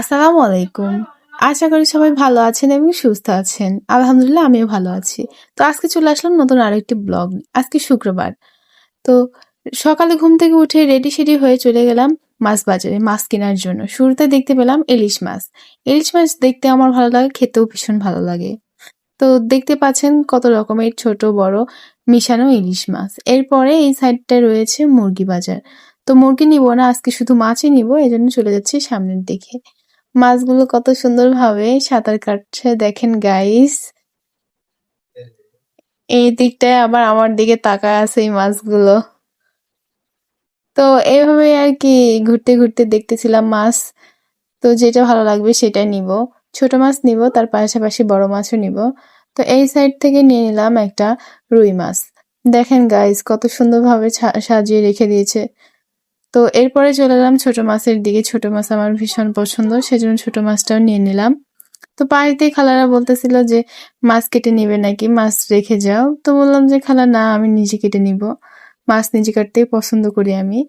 আসসালামু আলাইকুম। আশা করি সবাই ভালো আছেন এবং সুস্থ আছেন। আলহামদুলিল্লাহ আমিও ভালো আছি। তো আজকে চলে আসলাম নতুন আরেকটি ব্লগ। আজকে শুক্রবার। তো সকালে ঘুম থেকে উঠে রেডি-সেডি হয়ে চলে গেলাম মাছ বাজারে মাছ কেনার জন্য। শুরুতে দেখতে পেলাম ইলিশ মাছ। ইলিশ মাছ দেখতে আমার ভালো লাগে, খেতেও ভীষণ ভালো লাগে। তো দেখতে পাচ্ছেন কত রকমের ছোট বড় মিশানো ইলিশ মাছ। এরপরে এই সাইডটায় রয়েছে মুরগি বাজার। তো মুরগি নিব না, আজকে শুধু মাছই নিব। এজন্য চলে যাচ্ছি সামনের দিকে। মাছগুলো কত সুন্দরভাবে সাঁতার কাটছে দেখেন গাইস। এই দিকটায় আবার আমার দিকে তাকায় আছে এই মাছগুলো। তো এইভাবে আর কি ঘুরতে ঘুরতে দেখতেছিলাম মাছ। তো যেটা ভালো লাগবে সেটাই নিব। ছোট মাছ নিব, তার পাশাপাশি বড় মাছও নিব। তো এই সাইড থেকে নিয়ে নিলাম একটা রুই মাছ। দেখেন গাইস কত সুন্দরভাবে সাজিয়ে রেখে দিয়েছে। তো এরপরে চলে এলাম ছোট মাছের দিকে। ছোট মাছ আমার ভীষণ পছন্দ, সেজন্য ছোট মাছটাও নিয়ে নিলাম। তো বাড়িতে খালারা বলতেছিল যে মাছ কেটে নিবে নাকি, মাছ রেখে যাও। তো বললাম যে খালা না, আমি নিজে কেটে নিব। মাছ নিজে কাটতেই পছন্দ করি আমি।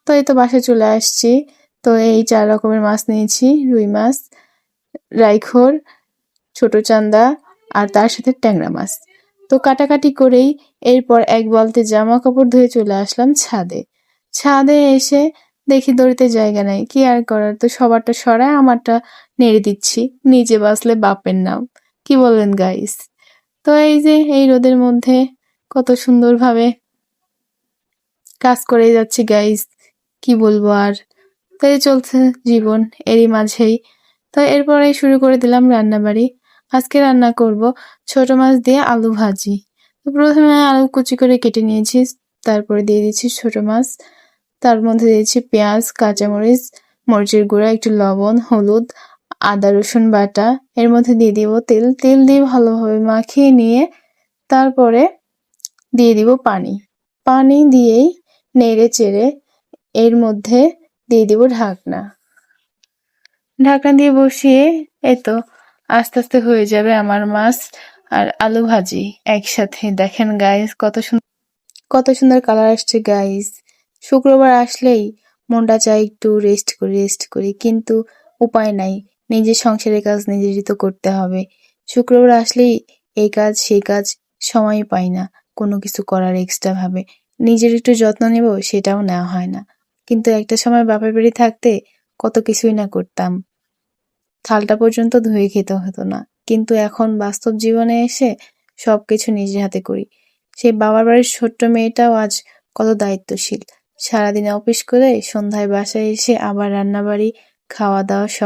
তো এই তো বাসায় চলে আসছি। তো এই 4 রকমের মাছ নিয়েছি। রুই মাছ, রাইখোর, ছোট চান্দা আর তার সাথে ট্যাংরা মাছ। তো কাটাকাটি করেই এরপর এক বালতি জামা কাপড় ধুয়ে চলে আসলাম ছাদে। ছাদে এসে দেখি দড়িতে জায়গা নাই, কি আর করার, তো সবারটা সরায় আমারটা নেড়ে দিচ্ছি। নিজে বাঁচলে বাপের নাম, কি বলেন গাইস? তো এই যে এই রোদের মধ্যে কত সুন্দরভাবে কাজ করে যাচ্ছি গাইস, কি বলবো আর। তাই চলছে জীবন এরই মাঝেই। তো এরপরে শুরু করে দিলাম রান্নাবাড়ি। আজকে রান্না করব ছোট মাছ দিয়ে আলু ভাজি। তো প্রথমে আলু কুচি করে কেটে নিয়েছি, তারপরে দিয়ে দিচ্ছি ছোট মাছ। তার মধ্যে দিয়েছি পেঁয়াজ, কাঁচামরিচ, মরিচের গুঁড়া, একটু লবণ, হলুদ, আদা রসুন বাটা। এর মধ্যে দিয়ে দিব তেল। তেল দিয়ে ভালোভাবে মাখিয়ে নিয়ে তারপরে দিয়ে দিব পানি। পানি দিয়েই নেড়ে চেড়ে এর মধ্যে দিয়ে দিব ঢাকনা। ঢাকনা দিয়ে বসিয়ে এই তো আস্তে আস্তে হয়ে যাবে আমার মাছ আর আলু ভাজি একসাথে। দেখেন গাইস কত সুন্দর কালার আসছে গাইস। শুক্রবার আসলেই মনটা চায় একটু রেস্ট করি, কিন্তু উপায় নাই। নিজের সংসারের কাজ নিজেরই তো করতে হবে। শুক্রবার আসলেই এই কাজ সেই কাজ, সময় পাই না কোনো কিছু করার এক্সট্রা ভাবে। নিজের একটু যত্ন নেব সেটাও নেওয়া হয় না। কিন্তু একটা সময় বাপের বাড়ি থাকতে কত কিছুই না করতাম, থালটা পর্যন্ত ধুয়ে খেতে হতো না। কিন্তু এখন বাস্তব জীবনে এসে সবকিছু নিজের হাতে করি। সেই বাবার বাড়ির ছোট্ট মেয়েটাও আজ কত দায়িত্বশীল। সারাদিন অফিস করে সন্ধ্যায় বাসায় এসে আবার রান্নাবাড়ি, খাওয়া দাওয়া সব